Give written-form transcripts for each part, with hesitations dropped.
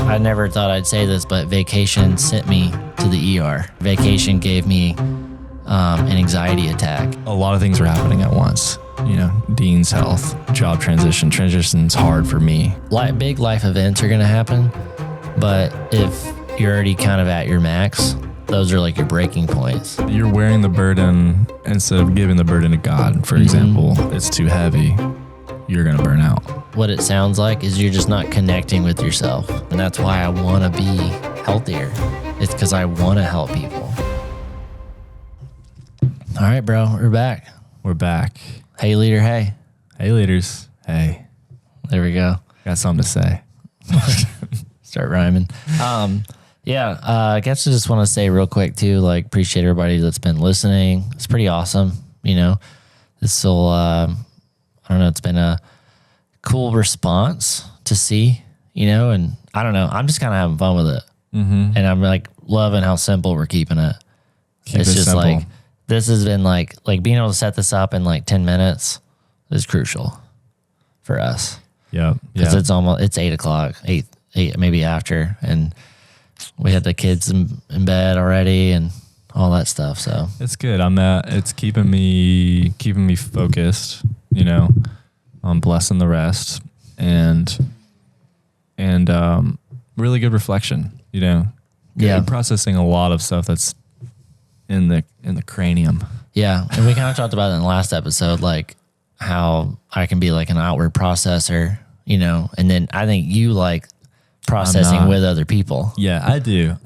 I never thought I'd say this, but vacation sent me to the ER. Vacation gave me an anxiety attack. A lot of things were happening at once. You know, Dean's health, job transition. Transition's hard for me. Big life events are going to happen, but if you're already kind of at your max, those are like your breaking points. You're wearing the burden instead of giving the burden to God, for example. It's too heavy. You're going to burn out. What it sounds like is you're just not connecting with yourself. And that's why I want to be healthier. It's because I want to help people. All right, bro, we're back. We're back. Hey, leader, hey. Hey, leaders. Hey. There we go. Got something to say. Start rhyming. I guess I just want to say real quick too, like, appreciate everybody that's been listening. It's pretty awesome. You know, this will, I don't know, it's been a cool response to see, you know, and I don't know, I'm just kind of having fun with it. Mm-hmm. And I'm like loving how simple we're keeping it. It's just simple. Like, this has been like being able to set this up in like 10 minutes is crucial for us. Yeah. Because it's 8 o'clock, 8, maybe after. And we had the kids in bed already and all that stuff. So it's good. It's keeping me focused, you know, on blessing the rest and really good reflection, you know, processing a lot of stuff that's in the cranium. Yeah. And we kind of talked about it in the last episode, like how I can be like an outward processor, you know, and then I think you like processing with other people. Yeah, I do.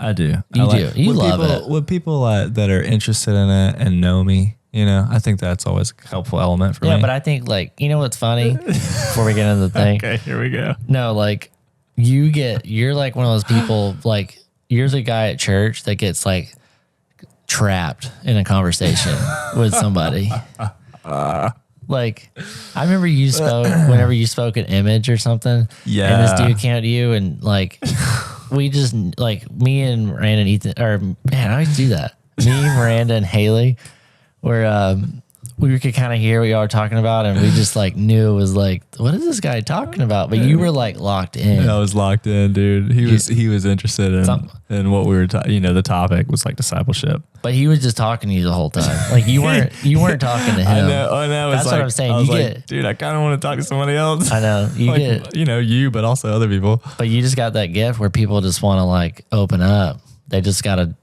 You love it. With people that are interested in it and know me, you know, I think that's always a helpful element for me. Yeah, but I think like, you know what's funny before we get into the thing? Okay, here we go. No, like you're like one of those people, like you're the guy at church that gets like trapped in a conversation with somebody. Like, I remember you spoke whenever you spoke an image or something. Yeah. And this dude came to you and like, we just like me and Miranda and Ethan, or man, I always do that. Me, Miranda and Haley were, we could kind of hear what y'all were talking about and we just like knew it was like, what is this guy talking about? But you were like locked in. I was locked in, dude. He was interested in what we were talking, you know, the topic was like discipleship. But he was just talking to you the whole time. Like you weren't talking to him. I know. That's what I'm saying. I was dude, I kind of want to talk to somebody else. I know. You, but also other people. But you just got that gift where people just want to like open up. They just got to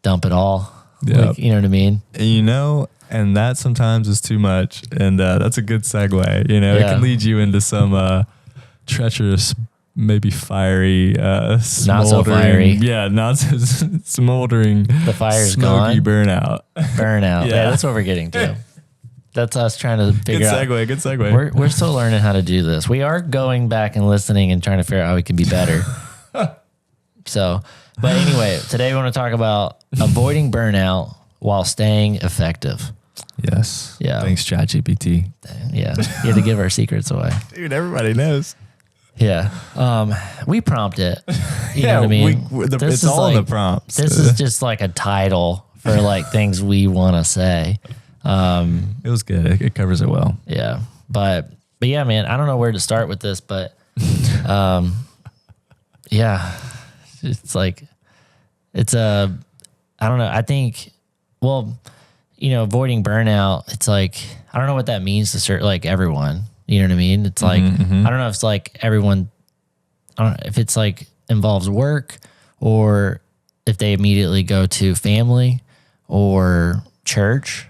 dump it all. Yeah. Like, you know what I mean? You know, and that sometimes is too much. And that's a good segue. You know, it can lead you into some treacherous, maybe fiery, not so fiery. Yeah, not so smoldering. The fire's smoky gone. Burnout. Yeah, that's what we're getting to. That's us trying to figure out. Good segue. We're still learning how to do this. We are going back and listening and trying to figure out how we can be better. So, but anyway, today we want to talk about avoiding burnout while staying effective. Yes. Yeah. Thanks, ChatGPT. Yeah. You had to give our secrets away. Dude, everybody knows. Yeah. We prompt it. You know what I mean? It's all in the prompts. This is just like a title for like things we want to say. It was good. It covers it well. Yeah. But yeah, man, I don't know where to start with this, but yeah, it's like, I don't know. I think, well, you know, avoiding burnout, it's like, I don't know what that means to like everyone. You know what I mean? It's like, I don't know if it's like everyone, I don't know if it's like involves work or if they immediately go to family or church.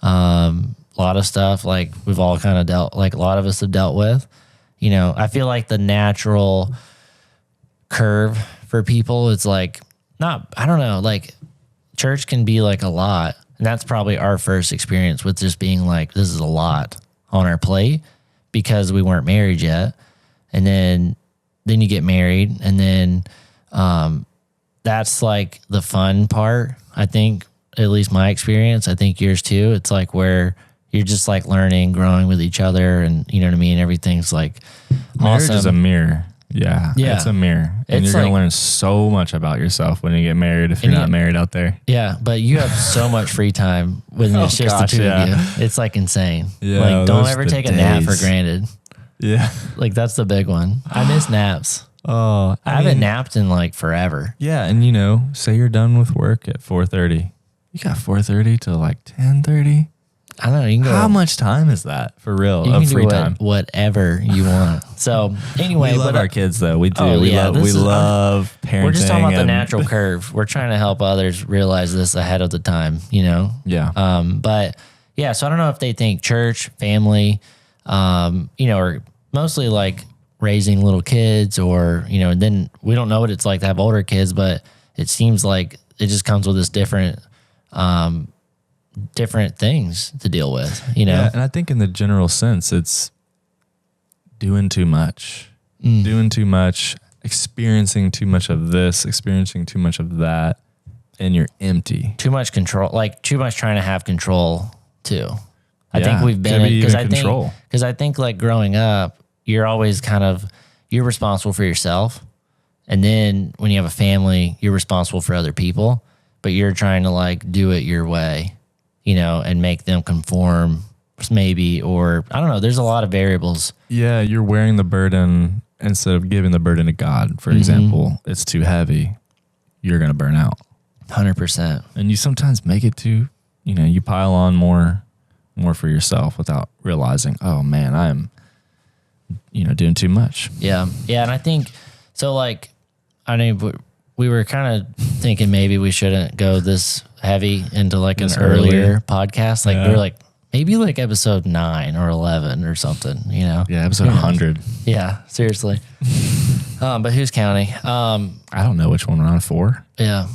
A lot of stuff like we've all kind of dealt, like a lot of us have dealt with, you know, I feel like the natural curve for people is like, I don't know, like church can be like a lot. And that's probably our first experience with just being like, this is a lot on our plate because we weren't married yet. And then you get married and then that's like the fun part. I think, at least my experience, I think yours too. It's like where you're just like learning, growing with each other and you know what I mean? Everything's like marriage awesome. Is a mirror. Yeah. It's a mirror. And you're going to learn so much about yourself when you get married if you're not married out there. Yeah. But you have so much free time when it's just the two of you. It's like insane. Yeah, like don't ever take a nap for granted. Yeah. Like that's the big one. I miss naps. Oh, I haven't napped in like forever. Yeah, and you know, say you're done with work at 4:30. You got 4:30 to like 10:30. I don't know. You can go, how much time is that for real? You of can free do time, whatever you want. So anyway, we love our kids though. We do. Oh, we yeah, love parenting. We're just talking about the natural curve. We're trying to help others realize this ahead of the time. You know. Yeah. But yeah. So I don't know if they think church, family, you know, or mostly like raising little kids, or you know, and then we don't know what it's like to have older kids, but it seems like it just comes with this different things to deal with, you know? Yeah, and I think in the general sense, it's doing too much, experiencing too much of this, experiencing too much of that, and you're empty. Too much control, like too much trying to have control too. I think we've could been be because even I think like growing up, you're always you're responsible for yourself. And then when you have a family, you're responsible for other people, but you're trying to like do it your way, you know, and make them conform maybe, or I don't know. There's a lot of variables. Yeah, you're wearing the burden instead of giving the burden to God. For example, it's too heavy. You're going to burn out. 100%. And you sometimes make it too, you know, you pile on more for yourself without realizing, oh man, I'm, you know, doing too much. Yeah. Yeah. And I think, so like, I mean, we were kind of thinking maybe we shouldn't go this heavy into like an earlier podcast. Like we were like, maybe like episode 9 or 11 or something, you know? Yeah, episode 100. Yeah, seriously. But who's counting? I don't know which one we're on, 4. Yeah,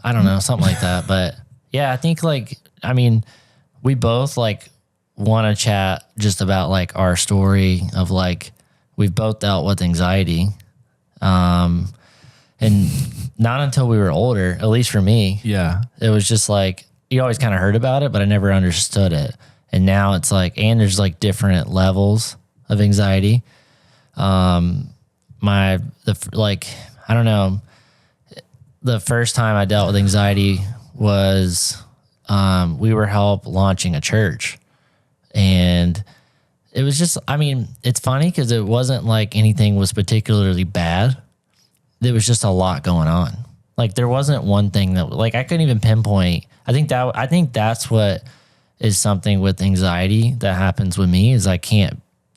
I don't know, something like that. But yeah, I think like, I mean, we both like want to chat just about like our story of like, we've both dealt with anxiety. And not until we were older, at least for me. Yeah. It was just like, you always kind of heard about it, but I never understood it. And now it's like, and there's like different levels of anxiety. I don't know. The first time I dealt with anxiety was, we were help launching a church, and it was just, I mean, it's funny because it wasn't like anything was particularly bad. There was just a lot going on. Like there wasn't one thing that like, I couldn't even pinpoint. I think that's what is something with anxiety that happens with me is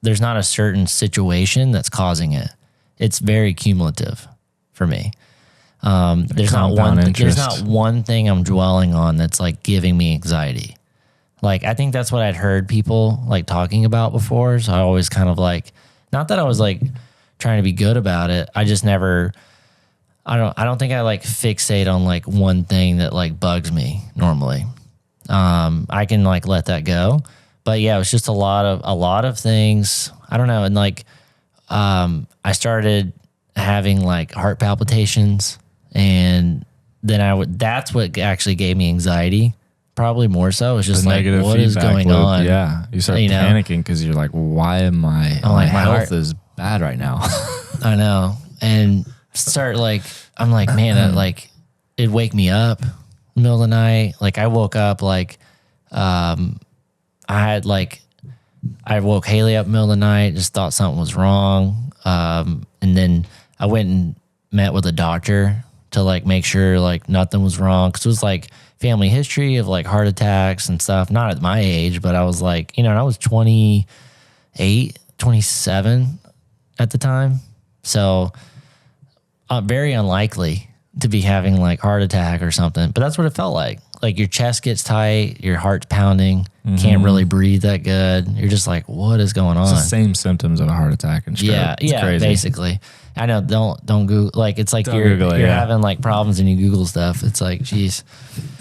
there's not a certain situation that's causing it. It's very cumulative for me. There's not one thing I'm dwelling on that's like giving me anxiety. Like, I think that's what I'd heard people like talking about before. So I always kind of like, not that I was like trying to be good about it. I just never, I don't think I like fixate on like one thing that like bugs me normally. I can like let that go, but yeah, it was just a lot of things. I don't know. And like, I started having like heart palpitations, and then that's what actually gave me anxiety. Probably more so. It's just like, what is going on? Yeah. You start panicking because you're like, why am my health is bad right now. I know. And I'm like, man, it'd wake me up in the middle of the night. Like I woke up like, I woke Haley up in the middle of the night, just thought something was wrong. And then I went and met with a doctor to like make sure like nothing was wrong. Cause it was like family history of like heart attacks and stuff. Not at my age, but I was like, and I was 28, 27 at the time. So very unlikely to be having like heart attack or something, but that's what it felt like. Like your chest gets tight, your heart's pounding, can't really breathe that good. You're just like, what is going on? It's the same symptoms of a heart attack and stroke. Yeah, crazy. Basically. I know, don't Google, like, it's like you're having like problems and you Google stuff. It's like, geez.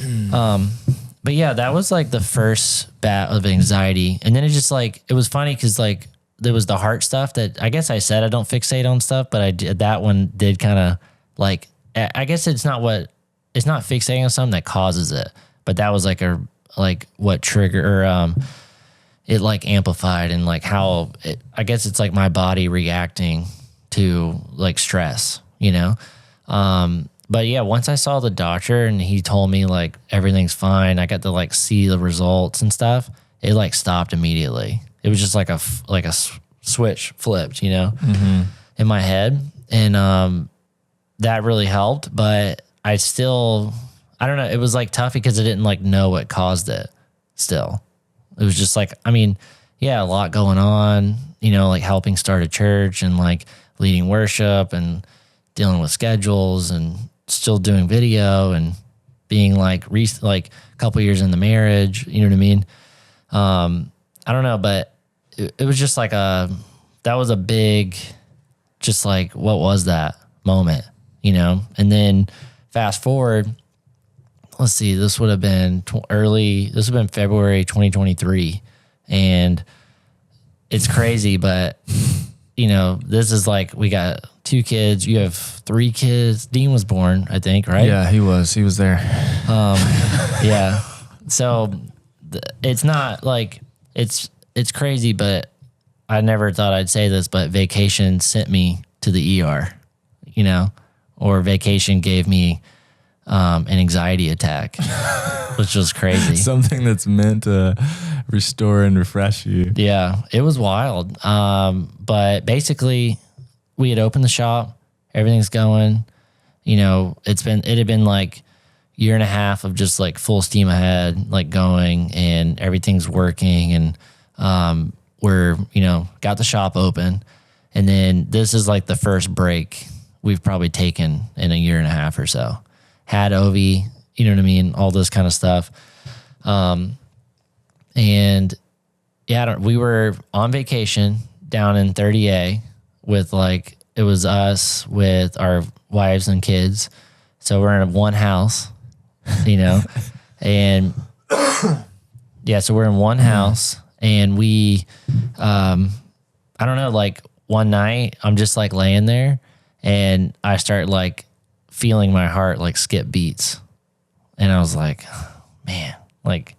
But yeah, that was like the first bat of anxiety. And then it just like, it was funny because like there was the heart stuff that I guess I said I don't fixate on stuff, but that one did kind of like, I guess it's not fixating on something that causes it, but that was like what trigger or it like amplified and like how I guess it's like my body reacting to like stress, but yeah, once I saw the doctor and he told me like everything's fine, I got to like see the results and stuff. It like stopped immediately. It was just like a switch flipped, in my head. that really helped, but I don't know. It was like tough because I didn't like know what caused it still. It was just like, I mean, yeah, a lot going on, you know, like helping start a church and like leading worship and dealing with schedules and still doing video and being like a couple years in the marriage, you know what I mean? I don't know, but it was just like that was a big, just like, what was that moment, you know? And then fast forward, let's see, this would have been February 2023. And it's crazy, but you know, this is like, we got 2 kids. You have 3 kids. Dean was born, I think, right? Yeah, he was there. Yeah. So it's not like, it's crazy, but I never thought I'd say this, but vacation sent me to the ER, you know, or vacation gave me an anxiety attack, which was crazy. Something that's meant to restore and refresh you. Yeah, it was wild. But basically, we had opened the shop. Everything's going. You know, it had been like year and a half of just like full steam ahead, like going, and everything's working, and we're, you know, got the shop open. And then this is like the first break we've probably taken in a year and a half or so. Had Ovi, you know what I mean? All this kind of stuff. And yeah, we were on vacation down in 30A with like, it was us with our wives and kids. So we're in one house, you know, and yeah, so we're in one house, and we, I don't know, like one night I'm just like laying there, and I start like feeling my heart like skip beats. And I was like, man, like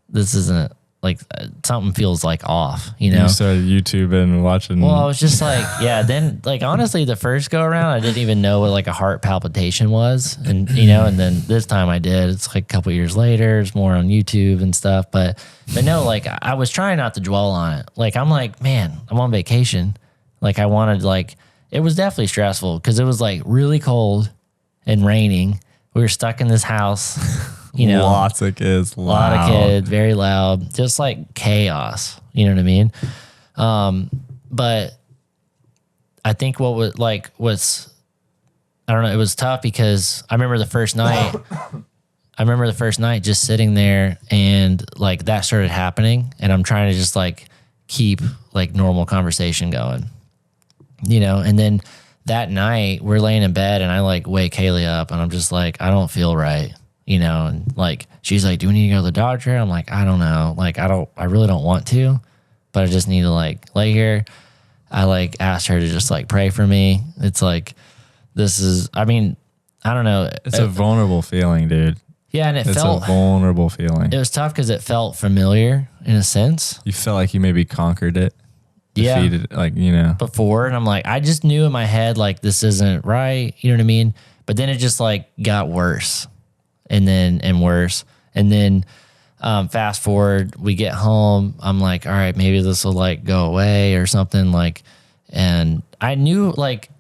this isn't like, something feels like off, you know? You started YouTube and watching. Well, I was just like, yeah, then like, honestly, the first go around, I didn't even know what like a heart palpitation was. And, you know, and then this time I did. It's like a couple years later, it's more on YouTube and stuff. But no, like I was trying not to dwell on it. Like, I'm like, man, I'm on vacation. Like I wanted, like, it was definitely stressful because it was like really cold and raining. We were stuck in this house, you know, lots of kids, a lot of kids, very loud, just like chaos. You know what I mean? But I think what was, I don't know, it was tough because I remember the first night just sitting there, and like that started happening, and I'm trying to just like keep like normal conversation going, you know, and then that night we're laying in bed, and I like wake Haley up, and I'm just like, I don't feel right, you know, and like, she's like, do we need to go to the doctor? I'm like, I don't know. Like, I really don't want to, but I just need to like lay here. I like asked her to just like pray for me. It's like, I mean, I don't know. It's a vulnerable feeling, dude. Yeah. And it's a vulnerable feeling. It was tough because it felt familiar in a sense. You felt like you maybe conquered it. Defeated, yeah, like, you know, before. And I'm like, I just knew in my head, like, this isn't right. You know what I mean? But then it just like got worse and worse. And then fast forward, we get home. I'm like, all right, maybe this will like go away or something, like, and I knew, like,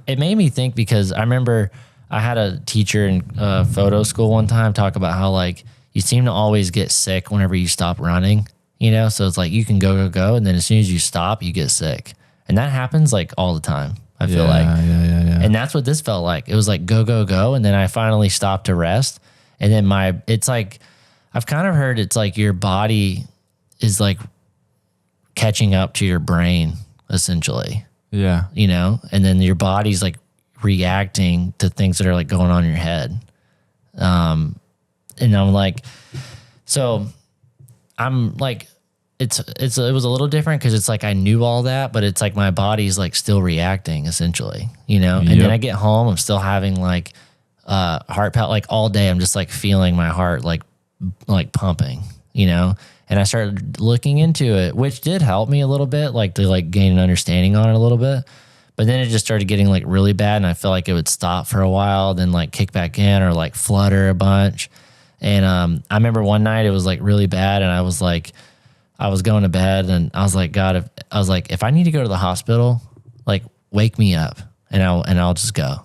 it made me think, because I remember I had a teacher in photo school one time talk about how like you seem to always get sick whenever you stop running. You know, so it's like you can go, and then as soon as you stop, you get sick. And that happens like all the time, I feel like. Yeah. And that's what this felt like. It was like go. And then I finally stopped to rest. And then it's like, I've kind of heard it's like your body is like catching up to your brain, essentially. Yeah. You know, and then your body's like reacting to things that are like going on in your head. And I'm like, so I'm like, it was a little different because it's like I knew all that, but it's like my body's like still reacting, essentially, you know? And then I get home, I'm still having like heart palp, like all day. I'm just like feeling my heart like pumping, you know? And I started looking into it, which did help me a little bit, like to like gain an understanding on it a little bit. But then it just started getting like really bad, and I felt like it would stop for a while, then like kick back in or like flutter a bunch. And I remember one night it was like really bad, and I was going to bed, and I was like, God, if I need to go to the hospital, like wake me up, and I'll just go.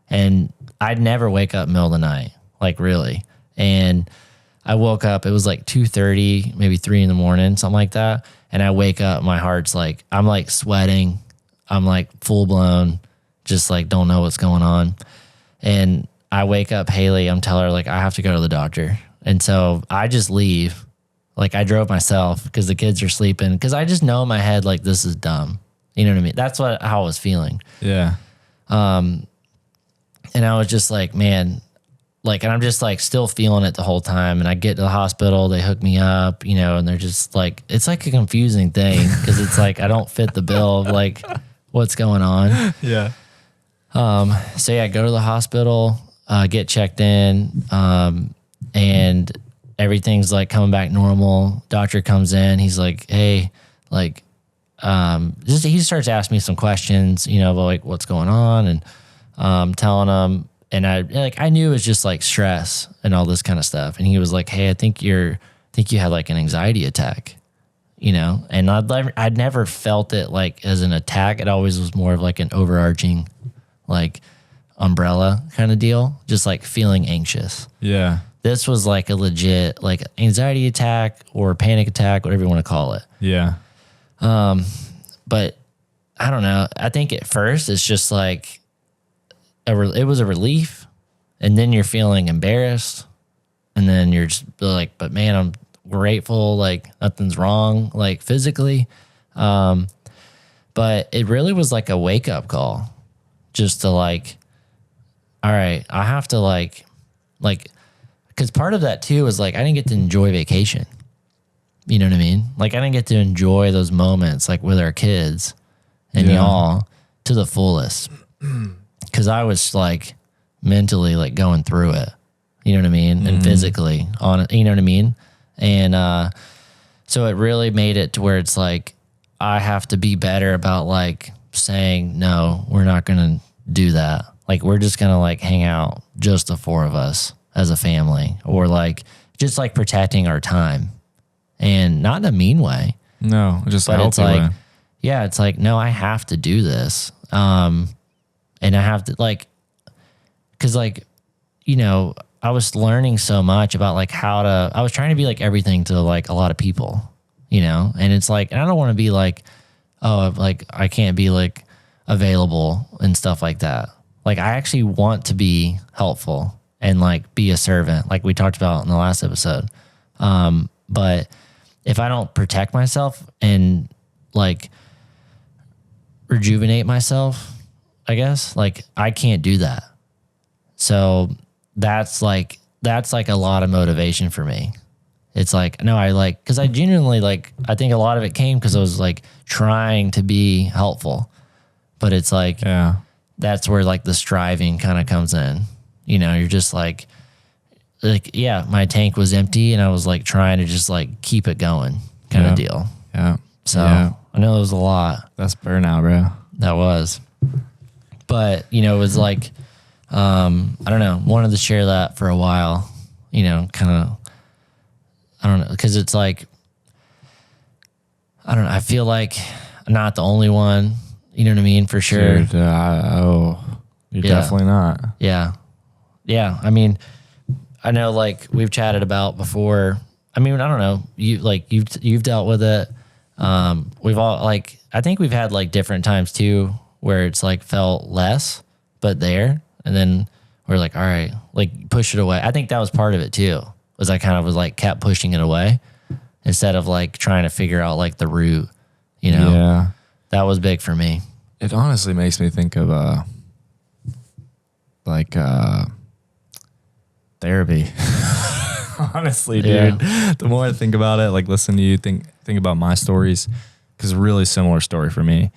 And I'd never wake up middle of the night, like really. And I woke up, it was like 2:30, maybe 3 a.m, something like that. And I wake up, my heart's like, I'm like sweating. I'm like full blown, just like don't know what's going on. And I wake up Haley, I'm telling her like, I have to go to the doctor. And so I just leave. Like I drove myself because the kids are sleeping. Cause I just know in my head, like this is dumb. You know what I mean? That's how I was feeling. Yeah. And I was just like, man, like, and I'm just like still feeling it the whole time. And I get to the hospital, they hook me up, you know, and they're just like, it's like a confusing thing because it's like, I don't fit the bill of like what's going on. Yeah. So yeah, go to the hospital, get checked in, and everything's like coming back normal. Doctor comes in, he's like, hey, like, he starts asking me some questions, you know, about like what's going on, and telling him, and I knew it was just like stress and all this kind of stuff. And he was like, hey, I think you had like an anxiety attack, you know? And I'd never felt it like as an attack. It always was more of like an overarching, like umbrella kind of deal, just like feeling anxious. Yeah. This was like a legit like anxiety attack or panic attack, whatever you want to call it. Yeah. But I don't know. I think at first it's just like it was a relief, and then you're feeling embarrassed, and then you're just like, but man, I'm grateful. Like nothing's wrong, like physically. But it really was like a wake up call, just to like, all right, I have to like, because part of that too was like I didn't get to enjoy vacation. You know what I mean? Like I didn't get to enjoy those moments like with our kids and y'all to the fullest. Cause I was like mentally like going through it, you know what I mean? And physically on it, you know what I mean? And, so it really made it to where it's like, I have to be better about like saying, no, we're not going to do that. Like, we're just going to like hang out, just the 4 of us as a family, or like, just like protecting our time, and not in a mean way. No, just a but it's healthy like, way. yeah, it's like, no, I have to do this. And I have to like, cause like, you know, I was learning so much about like I was trying to be like everything to like a lot of people, you know? And it's like, and I don't want to be like, oh, like I can't be like available and stuff like that. Like I actually want to be helpful and like be a servant, like we talked about in the last episode. But if I don't protect myself and like rejuvenate myself, I guess, like I can't do that. So that's like a lot of motivation for me. It's like, no, I like, cause I genuinely like, I think a lot of it came cause I was like trying to be helpful, but it's like, Yeah. that's where like the striving kind of comes in. You know, you're just like, yeah, my tank was empty and I was like trying to just like keep it going kind of deal. Yeah. So Yeah. I know it was a lot. That's burnout, bro. That was. But, you know, it was like, I don't know, wanted to share that for a while, you know, kind of, I don't know, because it's like, I don't know, I feel like I'm not the only one, you know what I mean, for sure. Dude, you're definitely not. Yeah. Yeah. I mean, I know like we've chatted about before. I mean, I don't know, you've dealt with it. We've all like, I think we've had like different times too, where it's like felt less, but there. And then we're like, all right, like push it away. I think that was part of it too, was I kind of was like kept pushing it away instead of like trying to figure out like the root, you know? Yeah. That was big for me. It honestly makes me think of therapy. Honestly, dude. Yeah. The more I think about it, like listen to you, think about my stories, because really similar story for me.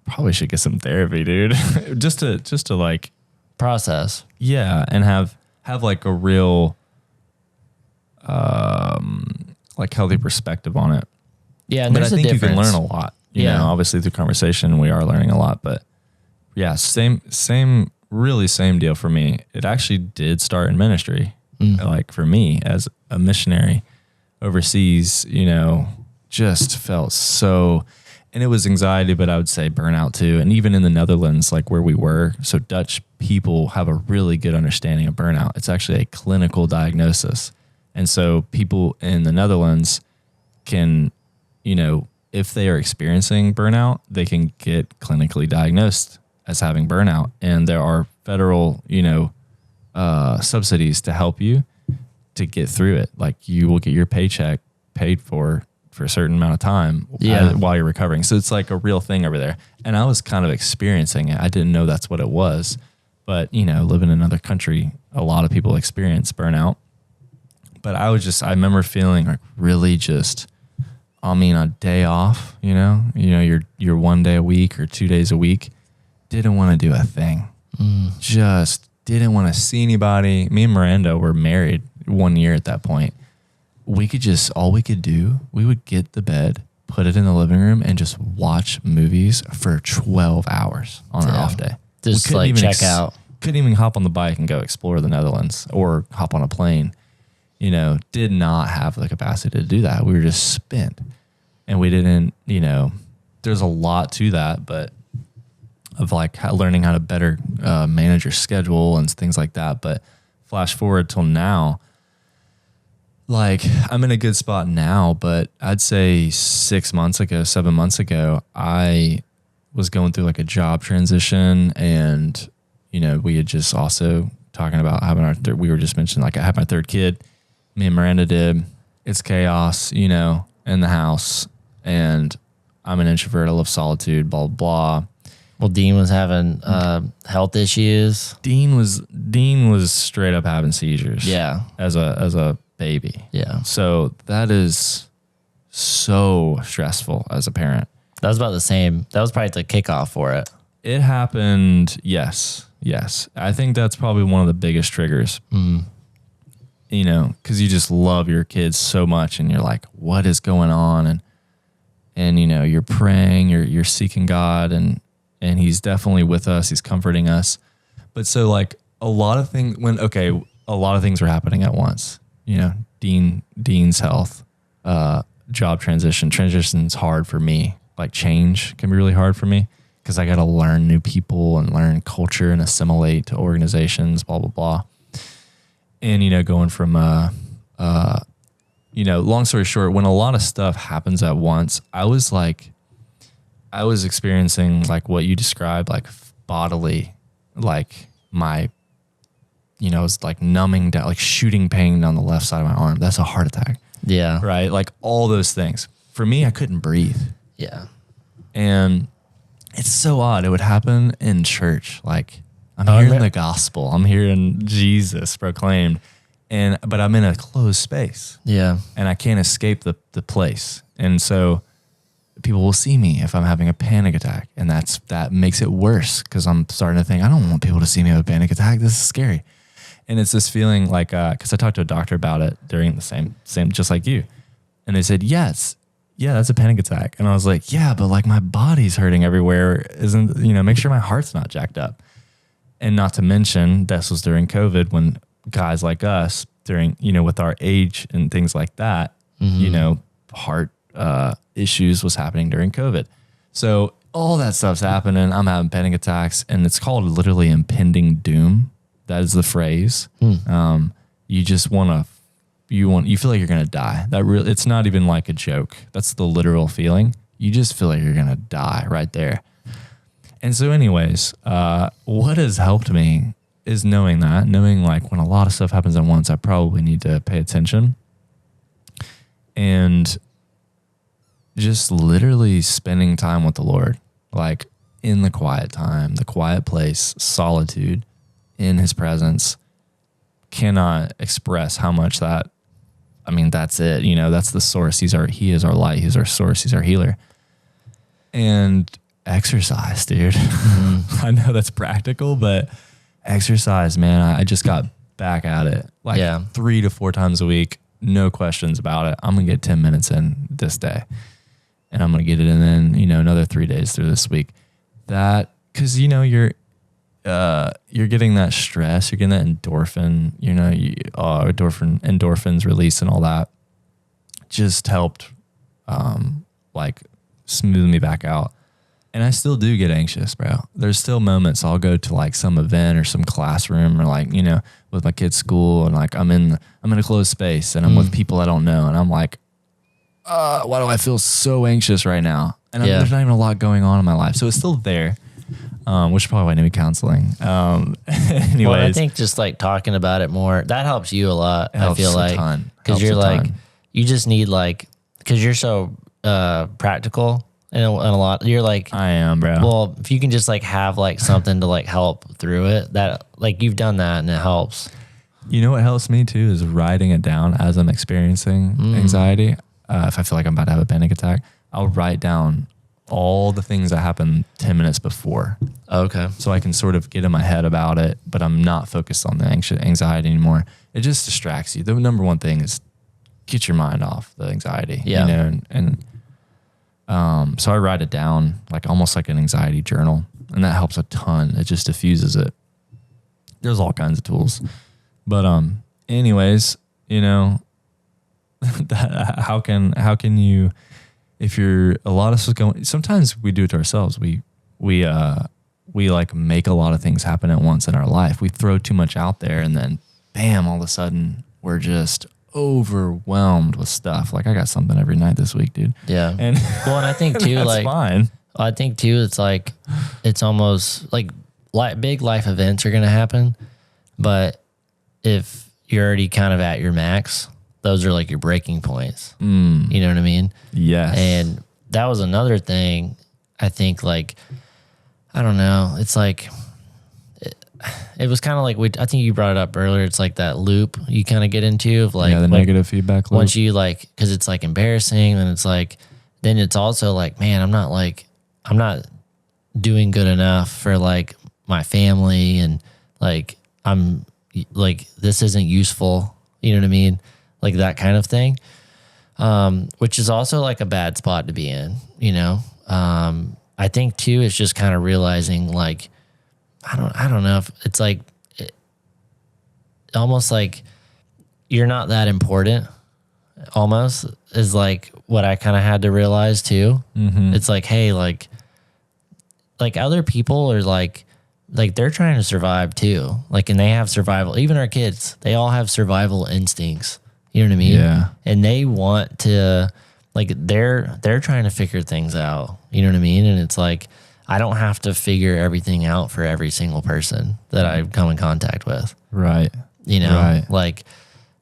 Probably should get some therapy, dude. just to like process. Yeah, and have like a real like healthy perspective on it. Yeah, and but I think you can learn a lot. You know, obviously through conversation we are learning a lot, but yeah, same deal for me. It actually did start in ministry. Like for me as a missionary overseas, you know, just felt so, and it was anxiety, but I would say burnout too. And even in the Netherlands, like where we were, so Dutch people have a really good understanding of burnout. It's actually a clinical diagnosis. And so people in the Netherlands can, you know, if they are experiencing burnout, they can get clinically diagnosed as having burnout. And there are federal, you know, subsidies to help you to get through it. Like you will get your paycheck paid for a certain amount of time while you're recovering. So it's like a real thing over there. And I was kind of experiencing it. I didn't know that's what it was. But, you know, living in another country, a lot of people experience burnout. But I remember feeling like really just, I mean, a day off, you know, you're 1 day a week or 2 days a week. Didn't want to do a thing. Just didn't want to see anybody. Me and Miranda were married 1 year at that point. All we could do, we would get the bed, put it in the living room and just watch movies for 12 hours on our off day. Just like check out. Couldn't even hop on the bike and go explore the Netherlands or hop on a plane. You know, did not have the capacity to do that. We were just spent. And we didn't, you know, there's a lot to that, but of like learning how to better manage your schedule and things like that. But flash forward till now, like I'm in a good spot now, but I'd say 7 months ago, I was going through like a job transition, and, you know, we had just also talking about having we were just mentioning like I had my third kid. Me and Miranda did. It's chaos, you know, in the house, and I'm an introvert. I love solitude, blah, blah, blah. Well, Dean was having health issues. Dean was straight up having seizures. Yeah. As a baby. Yeah. So that is so stressful as a parent. That was about the same. That was probably the kickoff for it. It happened. Yes. I think that's probably one of the biggest triggers. You know, because you just love your kids so much, and you're like, what is going on? And you know, you're praying, you're seeking God, and He's definitely with us. He's comforting us. But so like a lot of things were happening at once. You know, Dean's health, job transition's hard for me. Like change can be really hard for me because I got to learn new people and learn culture and assimilate to organizations, blah, blah, blah. And, you know, going from, you know, long story short, when a lot of stuff happens at once, I was experiencing like what you described, like bodily, like my, you know, it's like numbing down, like shooting pain down the left side of my arm. That's a heart attack. Yeah. Right. Like all those things. For me, I couldn't breathe. Yeah. And it's so odd. It would happen in church. Like I'm hearing the gospel. I'm hearing Jesus proclaimed, but I'm in a closed space. Yeah. And I can't escape the place. And so people will see me if I'm having a panic attack. And that makes it worse because I'm starting to think, I don't want people to see me have a panic attack. This is scary. And it's this feeling like, because I talked to a doctor about it during the same, just like you. And they said, yes, yeah, that's a panic attack. And I was like, yeah, but like my body's hurting everywhere. Make sure my heart's not jacked up. And not to mention, this was during COVID when guys like us with our age and things like that, you know, heart issues was happening during COVID. So all that stuff's happening. I'm having panic attacks, and it's called literally impending doom. That is the phrase. You just you feel like you're going to die. It's not even like a joke. That's the literal feeling. You just feel like you're going to die right there. And so anyways, what has helped me is knowing like when a lot of stuff happens at once, I probably need to pay attention and just literally spending time with the Lord, like in the quiet time, the quiet place, solitude in His presence. Cannot express how much that's it. You know, that's the source. He is our light. He's our source. He's our healer. And exercise, dude. I know that's practical, but exercise, man, I just got back at it. 3 to 4 times a week. No questions about it. I'm going to get 10 minutes in this day, and I'm going to get it in then, you know, another 3 days through this week. Cause you know, you're getting that stress, you're getting that endorphin, you know, endorphins release and all that just helped, like smooth me back out. And I still do get anxious, bro. There's still moments I'll go to like some event or some classroom or like, with my kid's school, and like I'm in a closed space and I'm with people I don't know. And I'm like, why do I feel so anxious right now? And there's not even a lot going on in my life. So it's still there, which is probably why I need counseling. Anyways. Well, I think just like talking about it more, that helps you a lot. I feel like, because you're like, you just need like, because you're so practical. And a lot, you're like, I am, bro. Well, if you can just like have like something to like help through it, that like you've done that and it helps. You know what helps me too is writing it down as I'm experiencing anxiety. If I feel like I'm about to have a panic attack, I'll write down all the things that happened 10 minutes before. Okay. So I can sort of get in my head about it, but I'm not focused on the anxiety anymore. It just distracts you. The number one thing is get your mind off the anxiety. Yeah. So I write it down like almost like an anxiety journal, and that helps a ton. It just diffuses it. There's all kinds of tools, but anyways, how can you, if you're, a lot of stuff going, sometimes we do it to ourselves. We like make a lot of things happen at once in our life. We throw too much out there, and then bam, all of a sudden we're just overwhelmed with stuff. Like I got something every night this week, dude. Yeah. And I think too, that's like, fine. I think too, it's like, it's almost like big life events are going to happen. But if you're already kind of at your max, those are like your breaking points. You know what I mean? Yes. And that was another thing. I think like, I don't know. It's like, it was kind of like, I think you brought it up earlier. It's like that loop you kind of get into of like, the negative feedback loop. Once you like, cause it's like embarrassing, and it's like, then it's also like, man, I'm not doing good enough for like my family, and like, I'm like, this isn't useful. You know what I mean? Like that kind of thing. Which is also like a bad spot to be in, I think too, it's just kind of realizing like, I don't know if it's like, almost like you're not that important, almost is like what I kind of had to realize too. It's like, hey, like other people are like they're trying to survive too. Like, and they have survival, even our kids, they all have survival instincts. You know what I mean? Yeah. And they want to, like, they're trying to figure things out. You know what I mean? And it's like, I don't have to figure everything out for every single person that I come in contact with. Right. Right. Like,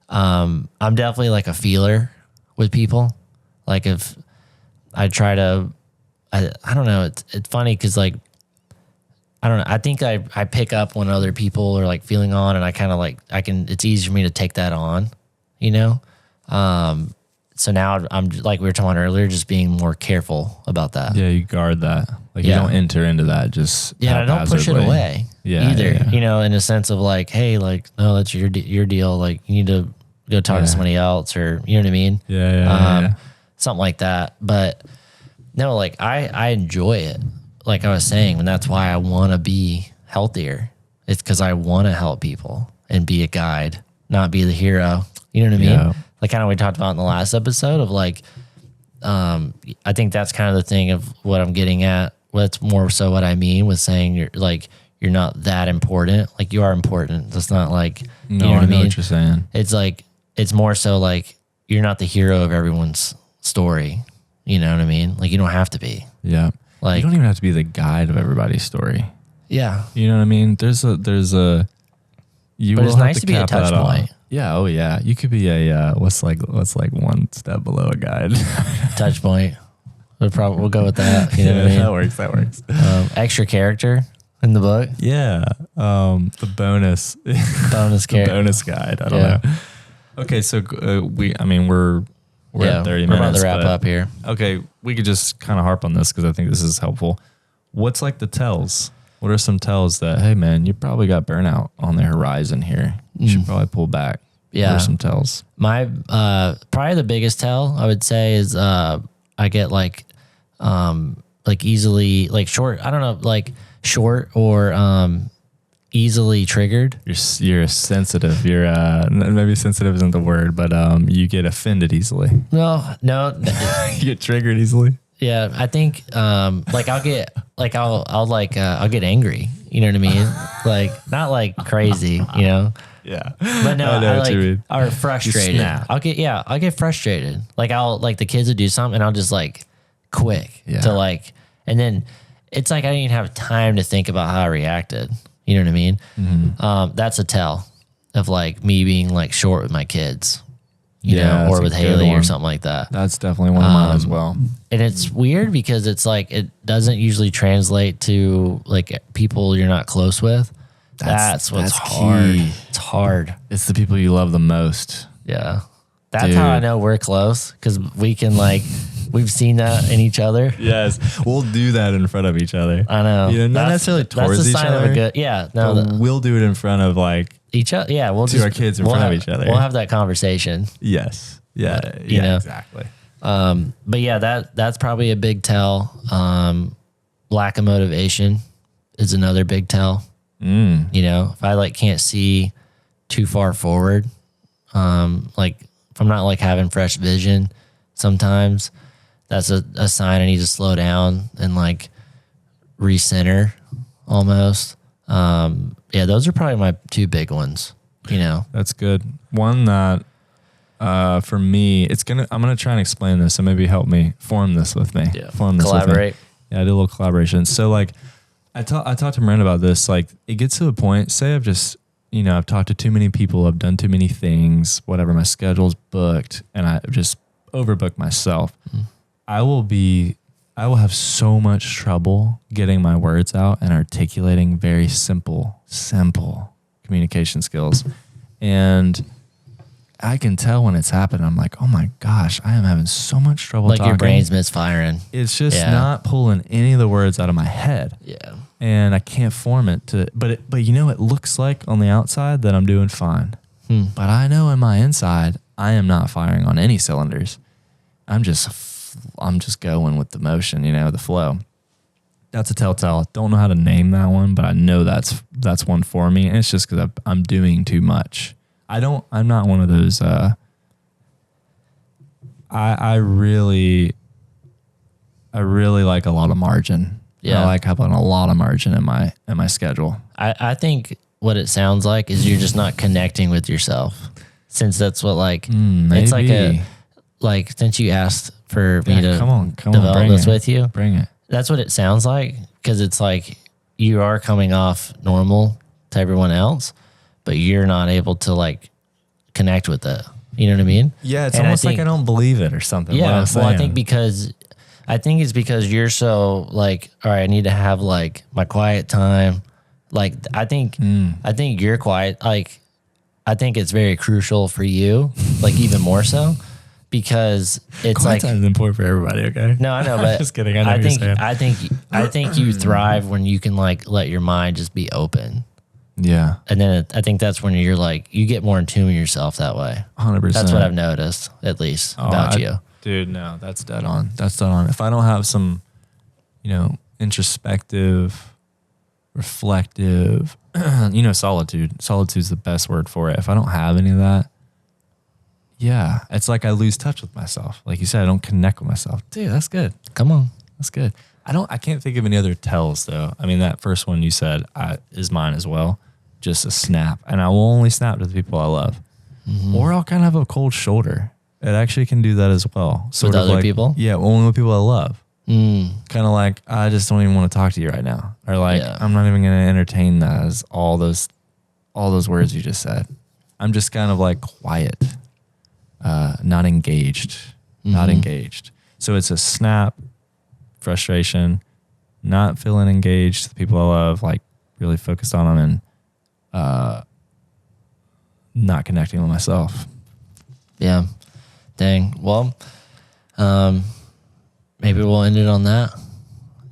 I'm definitely like a feeler with people. Like if I try to, I don't know. It's funny. 'Cause like, I don't know. I think I pick up when other people are like feeling on, and I kind of like, it's easy for me to take that on, So now I'm like we were talking about earlier, just being more careful about that. Yeah, you guard that. Like you don't enter into that just I don't push it away either. Yeah. In a sense of like, hey, like, no, that's your deal. Like you need to go talk to somebody else, or you know what I mean? Yeah. Something like that. But no, like I enjoy it. Like I was saying, and that's why I want to be healthier. It's because I want to help people and be a guide, not be the hero. You know what I mean? Yeah. Like kind of we talked about in the last episode of like, I think that's kind of the thing of what I'm getting at. That's more so what I mean with saying you're not that important. Like you are important. That's not like, No, you know what I mean? What you're saying. It's like, it's more so like you're not the hero of everyone's story. You know what I mean? Like you don't have to be. Yeah. Like you don't even have to be the guide of everybody's story. Yeah. You know what I mean? There's a, you but will it's have nice to be a touch point. Yeah. Oh yeah. You could be a, what's like one step below a guide. Touch point. We'll go with that. You know what I mean? That works. Extra character in the book. Yeah. The bonus character. Bonus guide. I don't know. Okay. So we're at 30 minutes. We're about to wrap up here. Okay. We could just kind of harp on this because I think this is helpful. What's like the tells? What are some tells that, hey man, you probably got burnout on the horizon here. You should probably pull back. Yeah. What are some tells? My, probably the biggest tell I would say is, I get like easily like short, I don't know, like short or, easily triggered. You're sensitive. You're, maybe sensitive isn't the word, but, you get offended easily. No. You get triggered easily. Yeah, I think like I'll get angry. You know what I mean? Like not like crazy, you know. Yeah. But no, I know what you mean. or frustrated. snap. I'll get frustrated. Like the kids would do something and I'll just like quick to like, and then it's like I didn't even have time to think about how I reacted. You know what I mean? Mm-hmm. That's a tell of like me being like short with my kids, you know, that's or a with good Haley or one. something like that. That's definitely one of mine as well. And it's weird because it's like it doesn't usually translate to like people you're not close with. That's what's hard. key. It's hard. It's the people you love the most. Yeah. That's how I know we're close because we can like, we've seen that in each other. Yes. We'll do that in front of each other. I know. You know, not necessarily towards that's a each sign other. Of a good, yeah. No, but we'll do it in front of like each other. Yeah. We'll our kids in front of each other. We'll have that conversation. Yes. Yeah. You know? Exactly. But yeah, that's probably a big tell. Lack of motivation is another big tell. You know, if I like can't see too far forward, like if I'm not like having fresh vision, sometimes that's a sign I need to slow down and like recenter almost. Yeah, those are probably my two big ones, you know. That's good. One that for me, I'm gonna try and explain this, so maybe help me form this with me. Yeah. Form this Collaborate. with me. Yeah, I did a little collaboration. So like I talked to Miranda about this. Like it gets to a point, say I've just, you know, I've talked to too many people, I've done too many things, whatever, my schedule's booked, and I've just overbooked myself. I will have so much trouble getting my words out and articulating very simple communication skills. And I can tell when it's happened. I'm like, oh my gosh, I am having so much trouble Like talking. your brain's misfiring. It's just not pulling any of the words out of my head. Yeah. And I can't form it to, but you know, it looks like on the outside that I'm doing fine. But I know in my inside, I am not firing on any cylinders. I'm just going with the motion, you know, the flow. That's a telltale. Don't know how to name that one, but I know that's one for me. And it's just because I'm doing too much. I'm not one of those, I really like a lot of margin. Yeah. I like having a lot of margin in my schedule. I think what it sounds like is you're just not connecting with yourself, since that's what like it's like since you asked for me to come on, develop this with you, bring it. that's what it sounds like, because it's like you are coming off normal to everyone else, but you're not able to like connect with it. You know what I mean? Yeah, it's And almost like I don't believe it or something. Yeah, well, I think it's because you're so like, all right, I need to have like my quiet time. Like I think you're quiet. Like I think it's very crucial for you, like even more so, because it's quiet like time is important for everybody. Okay. no, I know, but Just kidding. I know what you're saying. I think you thrive when you can like let your mind just be open, Yeah, and then I think that's when you're like you get more in tune with yourself that way. 100%. That's what I've noticed, at least about you. Dude, no, that's dead on. That's dead on. If I don't have some, you know, introspective, reflective, you know, solitude's the best word for it. If I don't have any of that, yeah, it's like I lose touch with myself. Like you said, I don't connect with myself. Dude, that's good. Come on. That's good. I can't think of any other tells though. I mean, that first one you said is mine as well. Just a snap. And I will only snap to the people I love. Or I'll kind of have a cold shoulder. It actually can do that as well. With other people? Yeah, only with people I love. Mm. Kind of like, I just don't even want to talk to you right now. Or like, Yeah. I'm not even going to entertain that as all those words you just said. I'm just kind of like quiet, not engaged, not engaged. So it's a snap, frustration, not feeling engaged. The people I love, like really focused on them, and not connecting with myself. Yeah. Dang. Well, maybe we'll end it on that.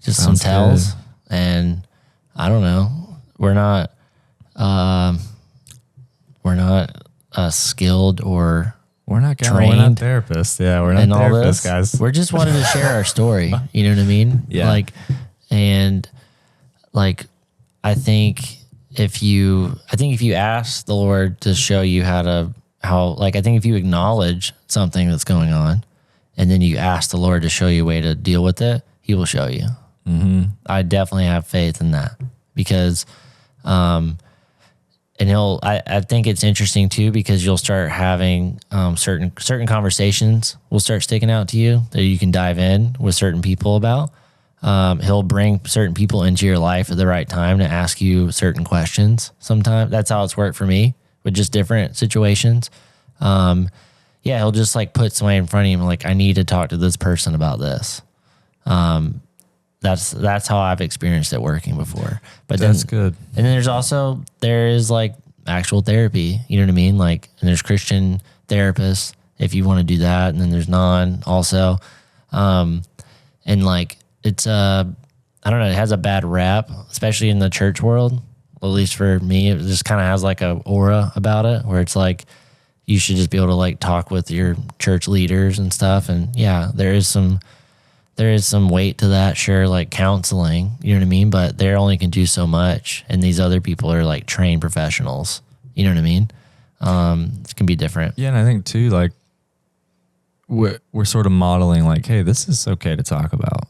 Just Sounds some tells. good. And I don't know. We're not skilled or We're not trained therapists. Yeah, we're not in all therapists, this, guys. We're just wanting to share our story. You know what I mean? Yeah. I think if you ask the Lord to show you I think if you acknowledge something that's going on and then you ask the Lord to show you a way to deal with it, he will show you. I definitely have faith in that because, and I think it's interesting too, because you'll start having certain conversations will start sticking out to you that you can dive in with certain people about. He'll bring certain people into your life at the right time to ask you certain questions. Sometimes that's how it's worked for me with just different situations. He'll just like put somebody in front of him, like, I need to talk to this person about this. That's how I've experienced it working before. But that's good. And then there is like actual therapy, you know what I mean? Like, and there's Christian therapists if you want to do that. And then there's non also. And like, it's, I don't know, it has a bad rap, especially in the church world. At least for me, it just kind of has like a aura about it where it's like, you should just be able to like talk with your church leaders and stuff. And yeah, there is some weight to that, sure, like counseling, you know what I mean? But they only can do so much. And these other people are like trained professionals, you know what I mean? It can be different. Yeah, and I think too, like, we're sort of modeling like, hey, this is okay to talk about.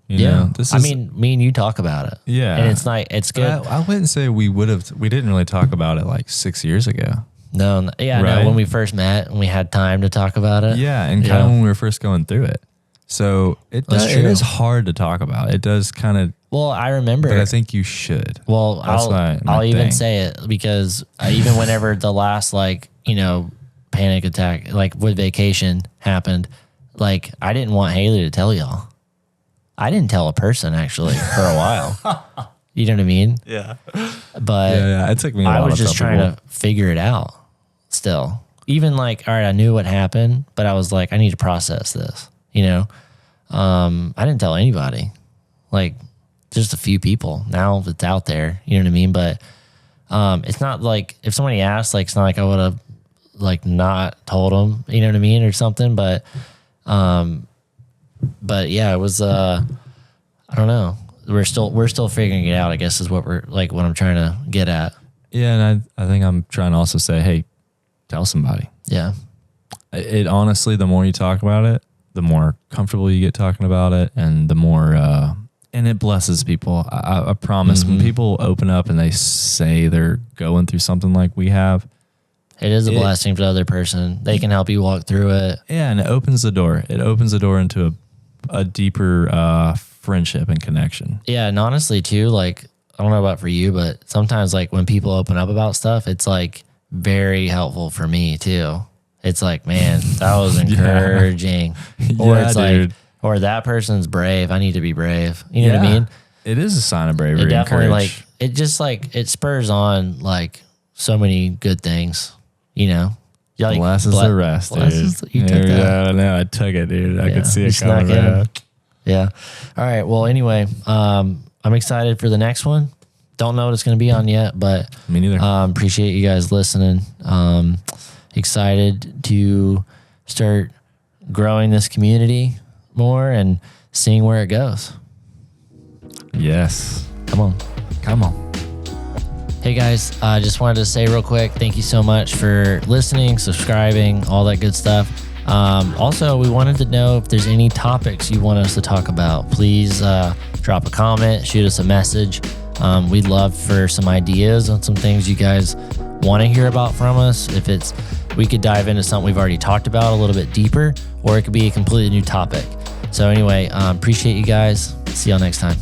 You know, I mean, me and you talk about it. Yeah. And it's not, it's good. I wouldn't say we didn't really talk about it like 6 years ago. No, when we first met and we had time to talk about it. Yeah, and kind of when we were first going through it. So it is hard to talk about. It does kind of. Well, I remember. But I think you should. Well, I'll even say it because even whenever the last panic attack, like with vacation happened, like I didn't want Haley to tell y'all. I didn't tell a person actually for a while. You know what I mean? Yeah. But it took me a while. I was just trying to figure it out still. Even like, all right, I knew what happened, but I was like, I need to process this, you know? I didn't tell anybody, like just a few people. Now it's out there, you know what I mean? But it's not like if somebody asked, like, it's not like I would have like not told them, you know what I mean? Or something. But yeah, it was, I don't know. We're still figuring it out, I guess is what what I'm trying to get at. Yeah. And I think I'm trying to also say, hey, tell somebody. Yeah. It honestly, the more you talk about it, the more comfortable you get talking about it, and the more, and it blesses people. I promise when people open up and they say they're going through something like we have, it is a blessing for the other person. They can help you walk through it. Yeah. And it opens the door. It opens the door into a deeper, friendship and connection. Yeah. And honestly too, like, I don't know about for you, but sometimes like when people open up about stuff, it's like very helpful for me too. It's like, man, that was encouraging. Or it's like, or that person's brave. I need to be brave. You know what I mean? It is a sign of bravery. It definitely like, it just like, it spurs on like so many good things, you know? Like, blesses the rest, dude. You took that. I know, I took it, dude. I could see it coming. Yeah. All right. Well, anyway, I'm excited for the next one. Don't know what it's going to be on yet, but me neither. Appreciate you guys listening. Excited to start growing this community more and seeing where it goes. Yes. Come on. Hey guys, I just wanted to say real quick, thank you so much for listening, subscribing, all that good stuff. Also, we wanted to know if there's any topics you want us to talk about. Please drop a comment, shoot us a message. We'd love for some ideas on some things you guys want to hear about from us. If we could dive into something we've already talked about a little bit deeper, or it could be a completely new topic. So anyway, appreciate you guys. See y'all next time.